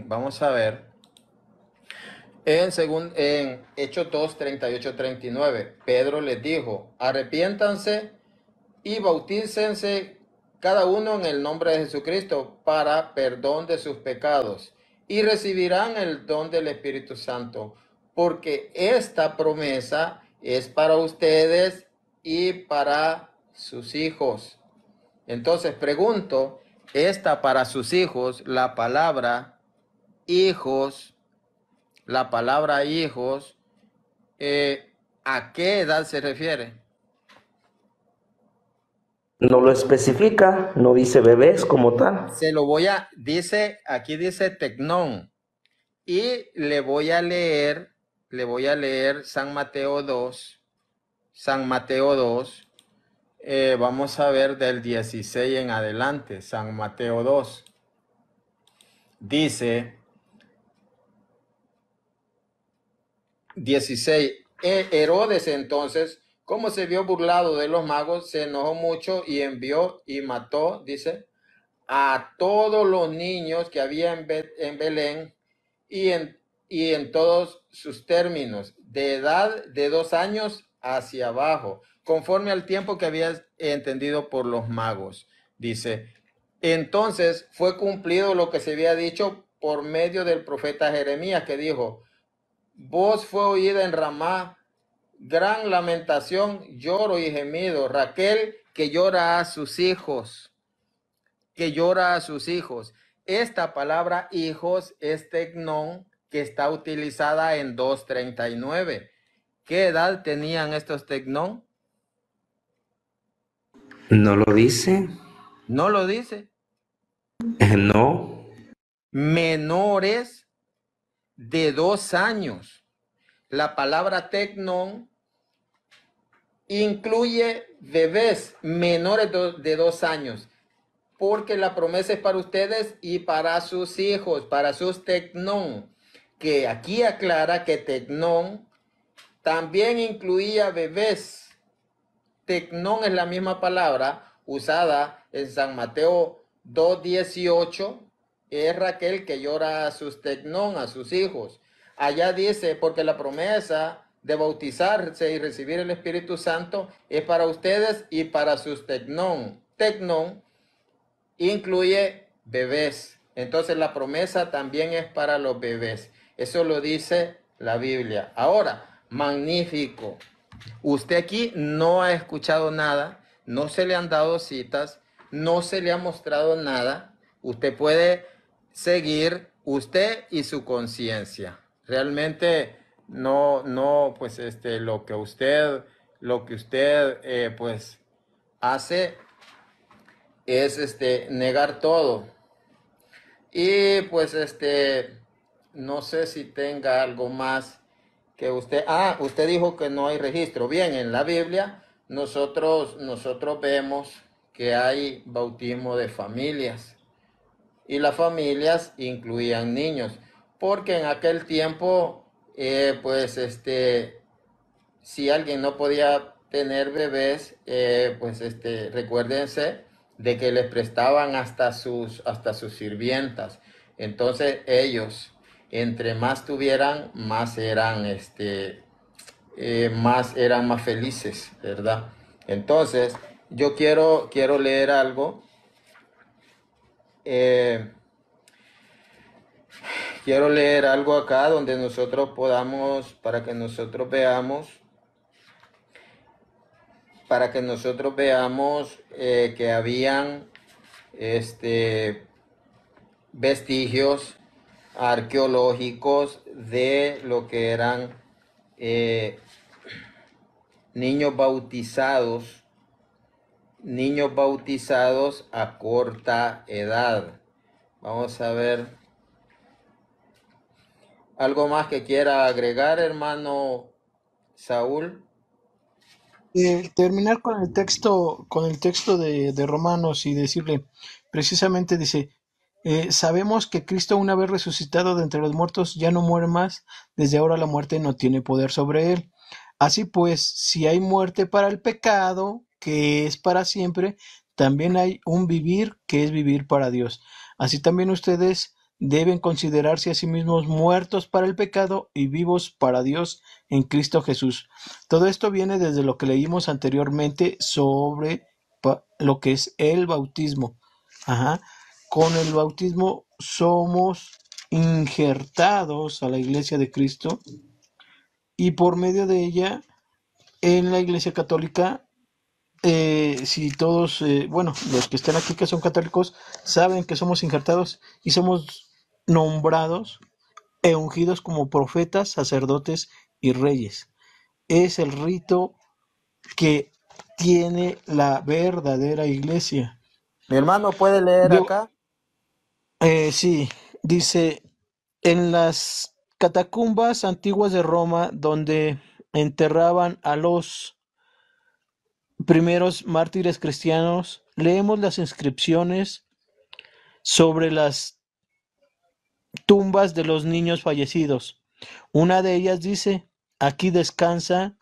vamos a ver, en Hechos 2, 38, 39, Pedro les dijo, arrepiéntanse y bautícense cada uno en el nombre de Jesucristo para perdón de sus pecados y recibirán el don del Espíritu Santo, porque esta promesa es para ustedes y para sus hijos. Entonces pregunto, esta para sus hijos, hijos, la palabra hijos, ¿a qué edad se refiere? No lo especifica, no dice bebés como tal. Aquí dice tecnón, y le voy a leer San Mateo 2, vamos a ver del 16 en adelante, San Mateo 2, dice 16, Herodes entonces, como se vio burlado de los magos, se enojó mucho y envió y mató, dice, a todos los niños que había en Belén y en todos sus términos, de edad de 2 años hacia abajo, conforme al tiempo que había entendido por los magos. Dice, entonces fue cumplido lo que se había dicho por medio del profeta Jeremías, que dijo, voz fue oída en Ramá, gran lamentación, lloro y gemido, Raquel que llora a sus hijos, que llora a sus hijos. Esta palabra hijos es tecnón, que está utilizada en 2:39. ¿Qué edad tenían estos tecnón? No lo dice. No lo dice. No. Menores de 2 años. La palabra tecnón incluye bebés menores de 2 años, porque la promesa es para ustedes y para sus hijos, para sus tecnón, que aquí aclara que tecnón también incluía bebés. Tecnón es la misma palabra usada en San Mateo 2:18, es Raquel que llora a sus tecnón, a sus hijos. Allá dice, porque la promesa de bautizarse y recibir el Espíritu Santo es para ustedes y para sus tecnón. Tecnón incluye bebés. Entonces la promesa también es para los bebés. Eso lo dice la Biblia. Ahora, magnífico. Usted aquí no ha escuchado nada, no se le han dado citas, no se le ha mostrado nada. Usted puede seguir usted y su conciencia. Realmente pues lo que usted pues hace es negar todo. Y pues no sé si tenga algo más que usted dijo que no hay registro. Bien, en la Biblia nosotros vemos que hay bautismo de familias y las familias incluían niños, porque en aquel tiempo pues si alguien no podía tener bebés, pues recuérdense de que les prestaban hasta sus sirvientas. Entonces ellos, entre más tuvieran, más eran más felices, ¿verdad? Entonces, yo quiero leer algo. eh, Quiero leer algo acá donde nosotros podamos, para que nosotros veamos que habían vestigios arqueológicos de lo que eran eh, niños bautizados, niños bautizados a corta edad. Vamos a ver algo más que quiera agregar, hermano Saúl. Terminar con el texto de Romanos y decirle, precisamente dice, sabemos que Cristo una vez resucitado de entre los muertos ya no muere más, desde ahora la muerte no tiene poder sobre él. Así pues, si hay muerte para el pecado, que es para siempre, también hay un vivir que es vivir para Dios. Así también ustedes deben considerarse a sí mismos muertos para el pecado y vivos para Dios en Cristo Jesús. Todo esto viene desde lo que leímos anteriormente sobre lo que es el bautismo. Ajá. Con el bautismo somos injertados a la iglesia de Cristo y por medio de ella en la iglesia católica, si todos, bueno, los que están aquí que son católicos saben que somos injertados y somos nombrados e ungidos como profetas, sacerdotes y reyes. Es el rito que tiene la verdadera iglesia. Mi hermano puede leer Yo, acá. sí, dice, en las catacumbas antiguas de Roma, donde enterraban a los primeros mártires cristianos, leemos las inscripciones sobre las tumbas de los niños fallecidos. Una de ellas dice, aquí descansa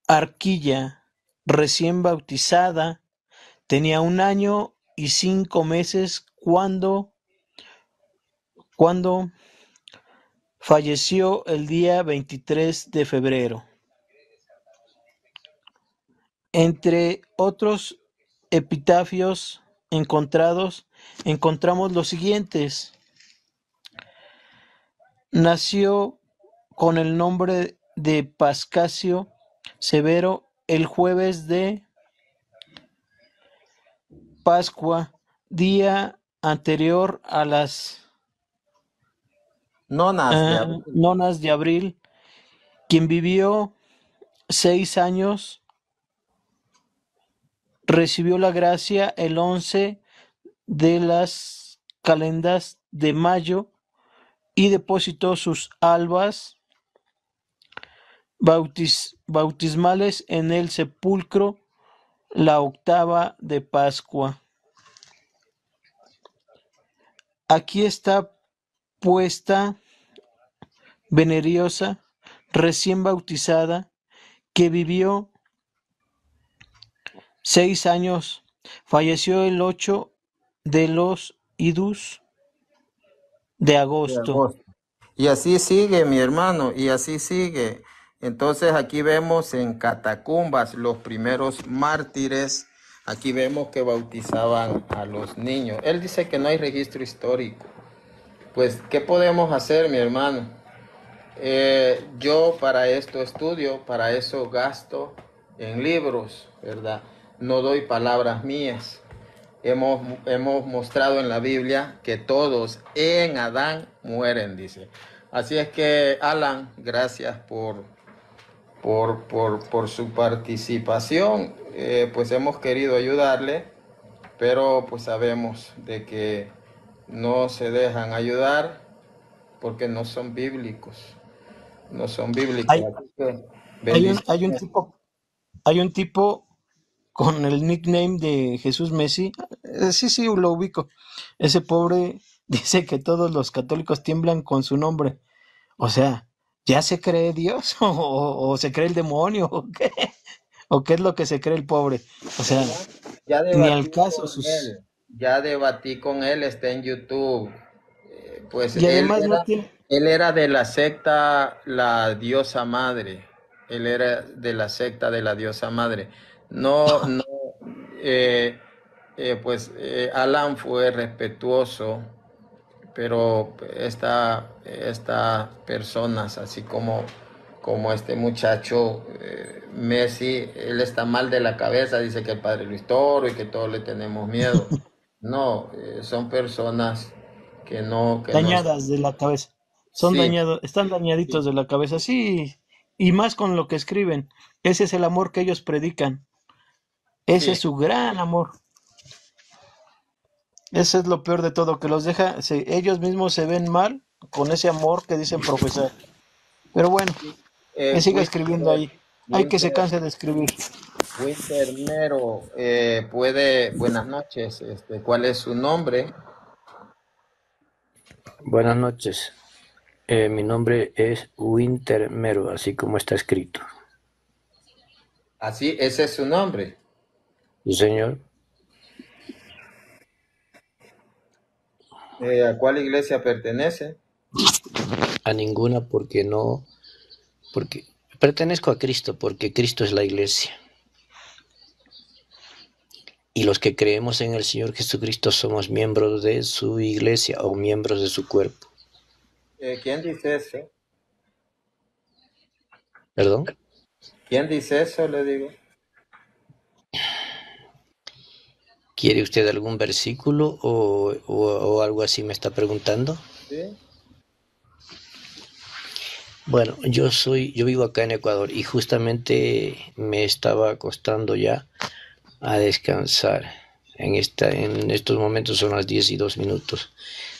Arquilla, recién bautizada. Tenía 1 año y 5 meses cuando falleció el día 23 de febrero. Entre otros epitafios encontramos los siguientes. Nació con el nombre de Pascasio Severo el jueves de Pascua, día anterior a las Nonas de abril. nonas de abril, quien vivió 6 años, recibió la gracia el 11 de las calendas de mayo y depositó sus albas bautismales en el sepulcro la octava de Pascua. Aquí está puesta veneriosa, recién bautizada, que vivió 6 años, falleció el 8 de los idus de De agosto. agosto. Y así sigue, mi hermano, y así sigue. Entonces aquí vemos en catacumbas los primeros mártires. Aquí vemos que bautizaban a los niños. Él dice que no hay registro histórico. Pues, ¿qué podemos hacer, mi hermano? Yo para esto estudio, para eso gasto en libros, ¿verdad? No doy palabras mías. Hemos mostrado en la Biblia que todos en Adán mueren, dice. Así es que, Alan, gracias por su participación. Pues hemos querido ayudarle, pero pues sabemos de que no se dejan ayudar porque no son bíblicos. No son bíblicos. Hay, Así que, hay un, hay un bendiciones. tipo, hay un tipo con el nickname de Jesús Messi. Sí, sí, lo ubico. Ese pobre dice que todos los católicos tiemblan con su nombre. O sea, ¿ya se cree Dios o se cree el demonio o qué? ¿O qué es lo que se cree el pobre? O sea, Ya ni al debatí caso con sus... él, ya debatí con él, está en YouTube. Pues Y además no tiene... él era de la secta La Diosa Madre. Él era de la secta de la Diosa Madre. No, no, eh, Alan fue respetuoso, pero estas personas, así como este muchacho Messi, él está mal de la cabeza, dice que el padre Luis Toro y que todos le tenemos miedo. No, son personas que no dañadas de la cabeza. Son sí, dañados, están dañaditos sí, de la cabeza. Sí, y más con lo que escriben. Ese es el amor que ellos predican. Ese Sí, es su gran amor. Ese es lo peor de todo, que los deja, ellos mismos se ven mal con ese amor que dicen profesar. Pero bueno, sí. que siga escribiendo Winter, ahí. Hay que se Winter, canse de escribir. Winter Mero, buenas noches, ¿cuál es su nombre? Buenas noches. Mi nombre es Winter Mero, así como está escrito. Así, ese es su nombre. Sí, señor. ¿A cuál iglesia pertenece? A ninguna porque pertenezco a Cristo, porque Cristo es la iglesia. Y los que creemos en el Señor Jesucristo somos miembros de su iglesia o miembros de su cuerpo. ¿Quién dice eso? ¿Perdón? ¿Quién dice eso? Le digo. ¿Quiere usted algún versículo o algo así me está preguntando? Sí. Bueno, yo vivo acá en Ecuador y justamente me estaba acostando ya a descansar. En estos momentos son las 10:02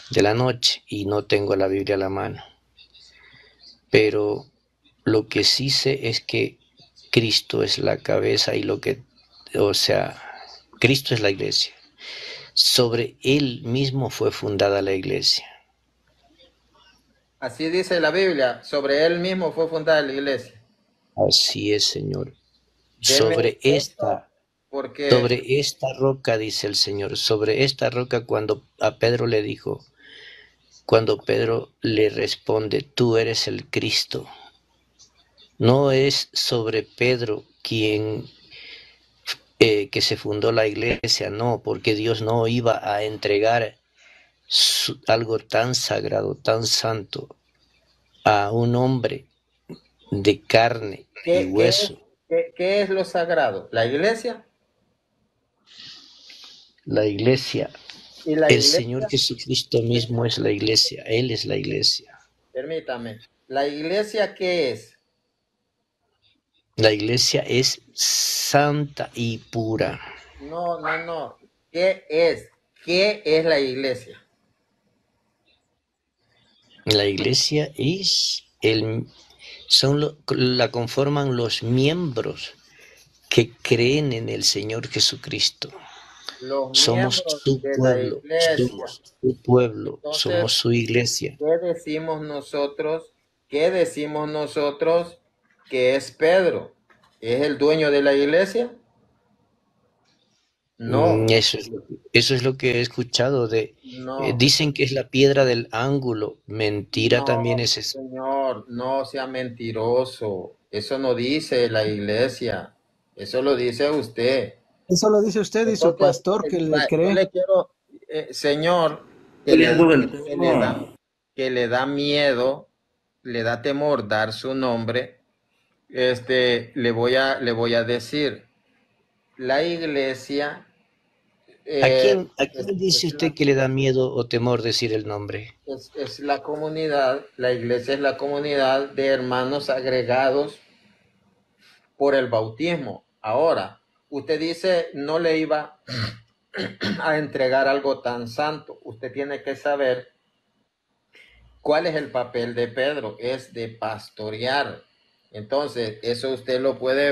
de la noche y no tengo la Biblia a la mano. Pero lo que sí sé es que Cristo es la cabeza o sea, Cristo es la iglesia. Sobre Él mismo fue fundada la iglesia. Así dice la Biblia. Sobre él mismo fue fundada la iglesia. Así es, Señor. Deme Sobre eso esta, porque sobre esta roca, dice el Señor, sobre esta roca cuando Pedro le responde, tú eres el Cristo. No es sobre Pedro que se fundó la iglesia, no, porque Dios no iba a entregar algo tan sagrado, tan santo, a un hombre de carne y ¿qué es, hueso. qué es lo sagrado? La iglesia. La iglesia, Y la el Señor iglesia, Jesucristo mismo es la iglesia, Él es la iglesia. permítame, ¿la iglesia qué es? La iglesia es santa y pura. No, no, no. ¿Qué es? ¿Qué es la iglesia? La iglesia la conforman los miembros que creen en el Señor Jesucristo. Los miembros de la iglesia. Somos su pueblo, Entonces, somos su iglesia. ¿qué decimos nosotros? ¿Qué decimos nosotros que es Pedro? ¿Es el dueño de la iglesia? No, Eso es lo que he escuchado no, dicen que es la piedra del ángulo. Mentira también no, es eso. señor, no sea mentiroso. Eso no dice la iglesia. Eso lo dice usted. Eso lo dice usted y su Entonces, pastor que le yo cree. le quiero, señor, que le, Peleando el que le da, tema. que le da miedo, le da temor dar su nombre, le voy a decir, la iglesia eh, A es, quién dice es usted la, que le da miedo o temor decir el nombre? es la comunidad, la iglesia es la comunidad de hermanos agregados por el bautismo. Ahora, usted dice no le iba a entregar algo tan santo. Usted tiene que saber cuál es el papel de Pedro, es de pastorear. Entonces, eso usted lo puede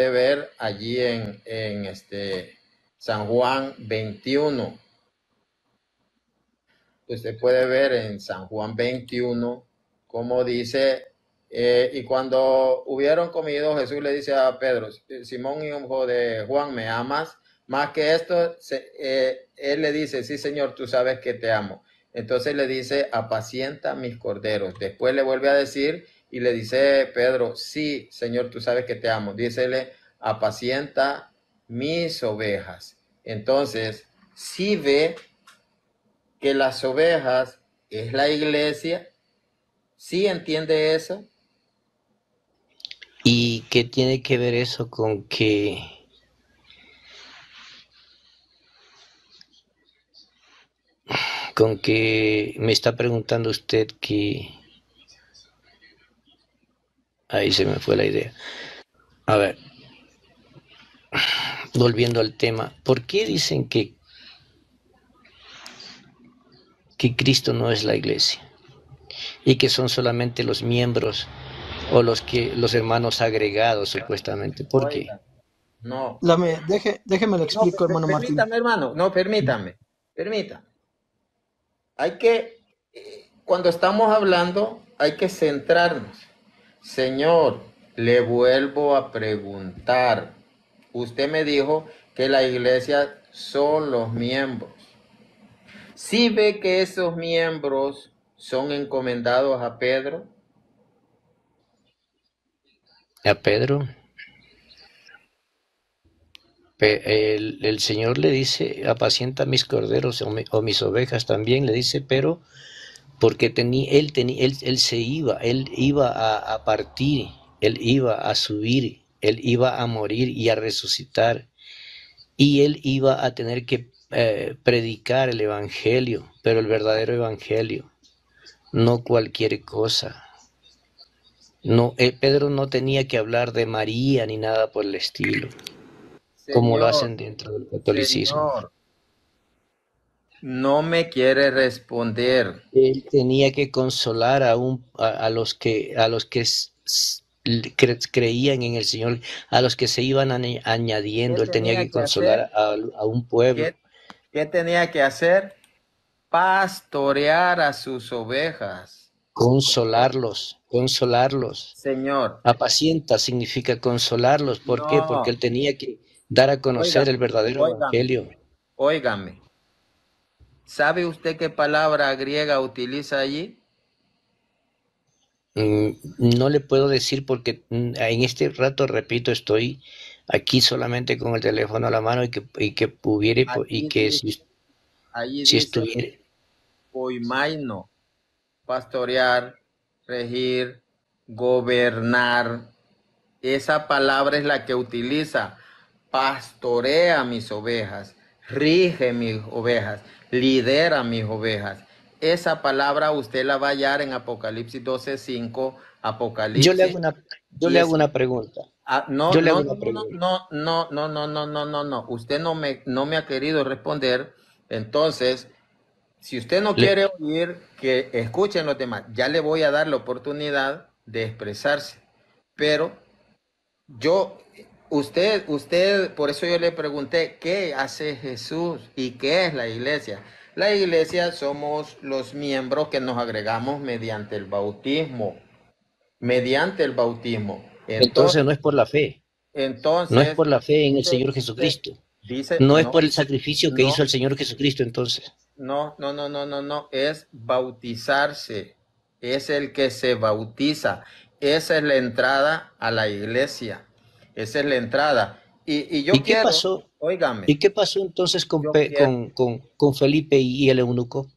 ver allí en San Juan 21. Usted puede ver en San Juan 21 como dice, y cuando hubieron comido, Jesús le dice a Pedro, Simón, hijo de Juan, ¿me amas? Más que esto, él le dice, sí, Señor, tú sabes que te amo. Entonces le dice, apacienta mis corderos. Después le vuelve a decir y le dice Pedro, sí, Señor, tú sabes que te amo. Dícele, apacienta mis ovejas. Entonces, si ve que las ovejas es la iglesia, ¿sí entiende eso? ¿Y qué tiene que ver eso con que con que me está preguntando usted que... Ahí se me fue la idea. A ver, volviendo al tema, ¿por qué dicen que Cristo no es la iglesia y que son solamente los miembros o los hermanos agregados supuestamente? ¿Por qué? Oiga, no. Déjeme lo explico, hermano Martín. Permítame, hermano. No, permítame. Hay que, cuando estamos hablando, hay que centrarnos. Señor, le vuelvo a preguntar. Usted me dijo que la iglesia son los miembros. ¿Sí ve que esos miembros son encomendados a Pedro? A Pedro, el Señor le dice, apacienta mis corderos o mis ovejas también, le dice, pero porque él se iba, él iba a partir, él iba a subir, él iba a morir y a resucitar, y él iba a tener que predicar el evangelio, pero el verdadero evangelio, no cualquier cosa. No, Pedro no tenía que hablar de María ni nada por el estilo, como lo hacen dentro del catolicismo. Señor, no me quiere responder. Él tenía que consolar a los que creían en el Señor, a los que se iban añadiendo. Él tenía que consolar a un pueblo. ¿Qué tenía que hacer? Pastorear a sus ovejas. Consolarlos. Señor. Apacienta significa consolarlos. ¿Por qué? Porque él tenía que dar a conocer el verdadero evangelio. Óigame. ¿Sabe usted qué palabra griega utiliza allí? No le puedo decir porque en este rato, repito, estoy aquí solamente con el teléfono a la mano y que pudiera, y que si estuviera... Poimaino, pastorear, regir, gobernar. Esa palabra es la que utiliza. Pastorea mis ovejas, rige mis ovejas, lidera mis ovejas. Esa palabra usted la va a hallar en Apocalipsis 12:5, Apocalipsis. Yo le hago una pregunta. No. Usted no me ha querido responder. Entonces, si usted no quiere oír, que escuchen los demás. Ya le voy a dar la oportunidad de expresarse. Pero usted, por eso yo le pregunté, ¿qué hace Jesús y qué es la iglesia? La iglesia somos los miembros que nos agregamos mediante el bautismo. Entonces no es por la fe. No es por la fe en el Señor Jesucristo. No es por el sacrificio que hizo el Señor Jesucristo, entonces. No. Es bautizarse. Es el que se bautiza. Esa es la entrada a la iglesia. Esa es la entrada. ¿Y qué pasó? Óigame. ¿Y qué pasó entonces con Felipe y el eunuco?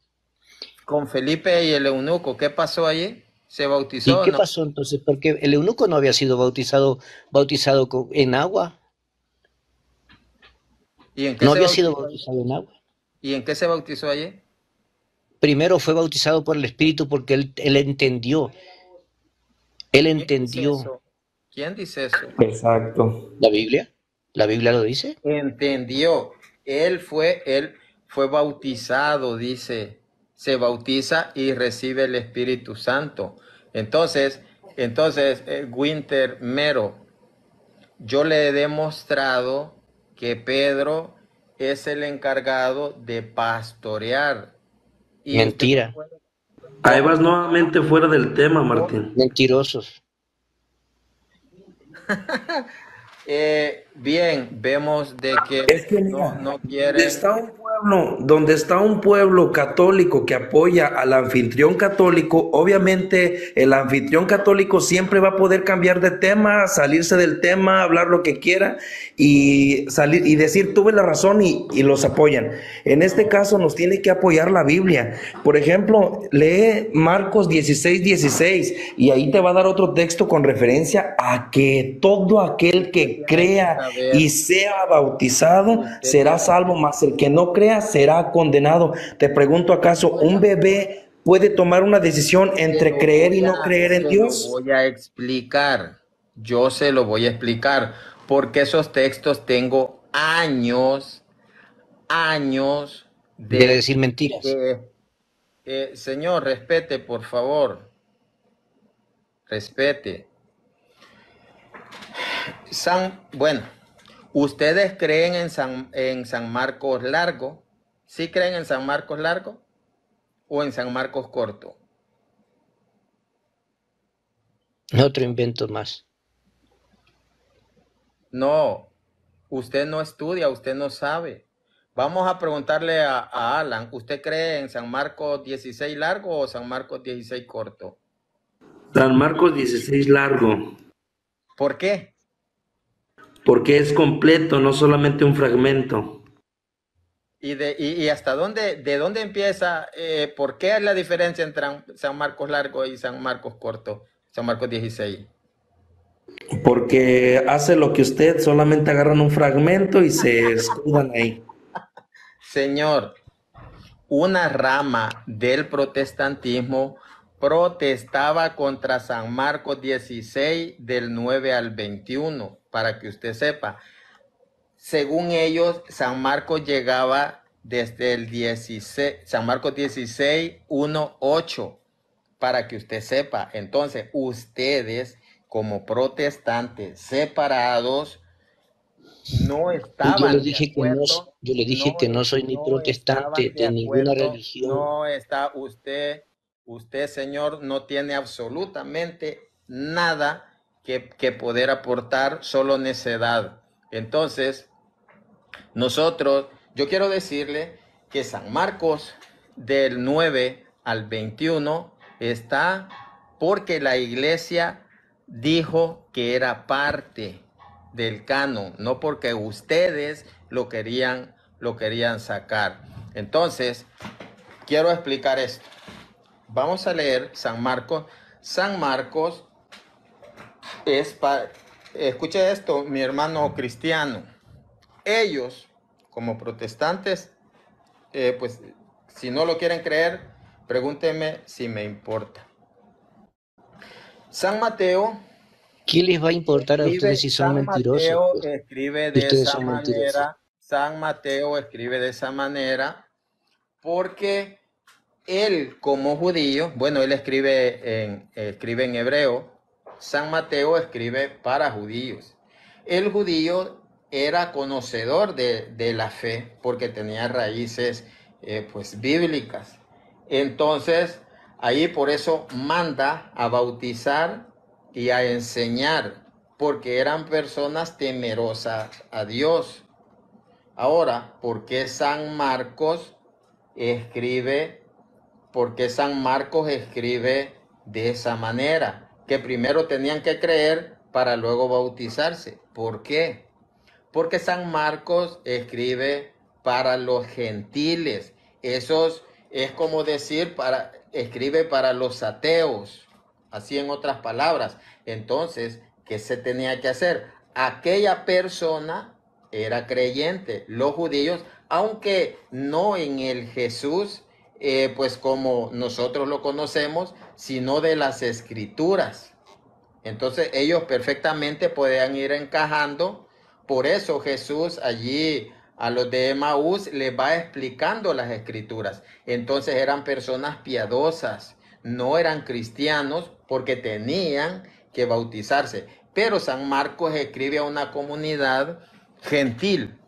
Con Felipe y el eunuco, ¿qué pasó allí? ¿Se bautizó? ¿Y qué pasó entonces? Porque el eunuco no había sido bautizado en agua. ¿Y en qué no había sido bautizado en agua. ¿Y en qué se bautizó allí? Primero fue bautizado por el Espíritu porque él entendió. Él entendió. ¿Quién dice eso? Exacto. ¿La Biblia? ¿La Biblia lo dice? Entendió. Él fue bautizado, dice. Se bautiza y recibe el Espíritu Santo. Entonces, Winter Mero, yo le he demostrado que Pedro es el encargado de pastorear. Y mentira. Ahí vas nuevamente fuera del tema, Martín. Mentirosos. Bien, vemos de que, no quieren. Donde está un pueblo católico que apoya al anfitrión católico, obviamente el anfitrión católico siempre va a poder cambiar de tema, salirse del tema, hablar lo que quiera y salir y decir tuve la razón y los apoyan. En este caso nos tiene que apoyar la Biblia. Por ejemplo, lee Marcos 16:16 y ahí te va a dar otro texto con referencia a que todo aquel que crea A ver, y sea bautizado, usted será tiene, salvo, mas el que no crea será condenado. Te pregunto, ¿acaso un bueno, bebé puede tomar una decisión entre creer y no creer en se lo Dios? voy a explicar. Yo se lo voy a explicar. Porque esos textos tengo años De de decir mentiras. que, señor, respete, por favor, respete. Bueno, ¿ustedes creen en San Marcos Largo? ¿Sí creen en San Marcos Largo o en San Marcos Corto? Otro invento más. No, usted no estudia, usted no sabe. Vamos a preguntarle a Alan, ¿usted cree en San Marcos 16 largo o San Marcos 16 corto? San Marcos 16 largo, ¿Por qué? porque es completo, no solamente un fragmento. ¿Y hasta dónde, de dónde empieza? ¿Por qué es la diferencia entre San Marcos largo y San Marcos corto? San Marcos 16. Porque hace lo que usted, solamente agarran un fragmento y se escudan ahí. Señor, una rama del protestantismo protestaba contra San Marcos 16 del 9 al 21, para que usted sepa. Según ellos, San Marcos llegaba desde el 16, San Marcos 16, 1, 8, para que usted sepa. Entonces, ustedes como protestantes separados no Y yo le estaban de dije que no, acuerdo, yo le dije no, que no soy ni no protestante estaban de de ninguna acuerdo, religión. no está usted, señor, no tiene absolutamente nada que poder aportar, solo necedad. Entonces, yo quiero decirle que San Marcos del 9 al 21 está porque la iglesia dijo que era parte del canon, no porque ustedes lo querían sacar. Entonces, quiero explicar esto. Vamos a leer San Marcos. San Marcos es para, escuche esto, mi hermano cristiano. Ellos, como protestantes, pues si no lo quieren creer, pregúntenme si me importa. San Mateo ¿Qué les va a importar a ustedes si son San mentirosos? Mateo Pues, escribe si de ustedes esa son mentirosos. manera, San Mateo escribe de esa manera porque él como judío, bueno, él escribe en hebreo, San Mateo escribe para judíos. El judío era conocedor de la fe porque tenía raíces pues bíblicas. Entonces, ahí por eso manda a bautizar y a enseñar, porque eran personas temerosas a Dios. Ahora, ¿por qué escribe San Marcos escribe de esa manera? Que primero tenían que creer para luego bautizarse. ¿Por qué? Porque San Marcos escribe para los gentiles. Esos es como decir, escribe para los ateos. Así en otras palabras. Entonces, ¿qué se tenía que hacer? Aquella persona era creyente. Los judíos, aunque no en el Jesús, pues como nosotros lo conocemos, sino de las escrituras. Entonces ellos perfectamente podían ir encajando. Por eso Jesús allí a los de Emaús les va explicando las escrituras. Entonces eran personas piadosas, no eran cristianos porque tenían que bautizarse. Pero San Marcos escribe a una comunidad gentil.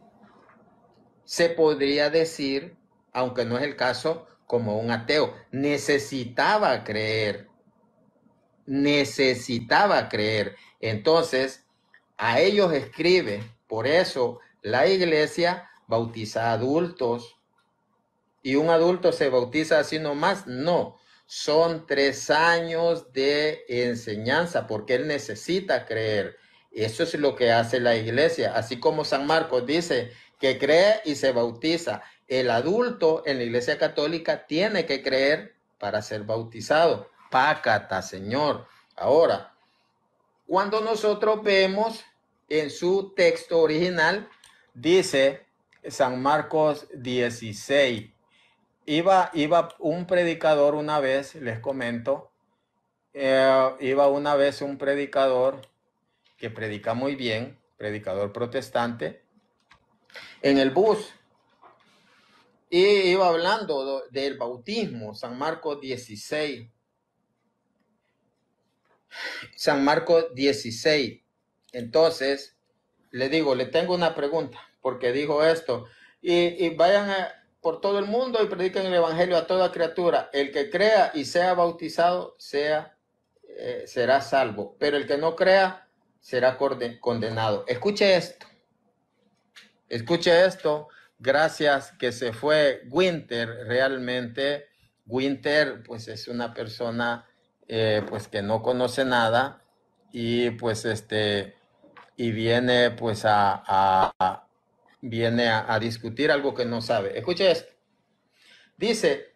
Se podría decir, aunque no es el caso, como un ateo. Necesitaba creer. Entonces, a ellos escribe. Por eso la iglesia bautiza a adultos. ¿Y un adulto se bautiza así nomás? No. Son 3 años de enseñanza porque él necesita creer. Eso es lo que hace la iglesia. Así como San Marcos dice que cree y se bautiza. El adulto en la iglesia católica tiene que creer para ser bautizado. Pácata, Señor. Ahora, cuando nosotros vemos en su texto original dice San Marcos 16. Iba un predicador una vez, les comento, iba una vez un predicador que predica muy bien, predicador protestante, en el bus, y iba hablando del bautismo, San Marcos 16. San Marcos 16. Entonces, le digo, le tengo una pregunta, porque dijo esto, y vayan por todo el mundo y prediquen el evangelio a toda criatura. El que crea y sea bautizado será salvo, pero el que no crea será condenado. Escuche esto, gracias que se fue Winter. Realmente Winter pues es una persona pues que no conoce nada, y pues y viene pues viene a discutir algo que no sabe. Escuche esto. Dice,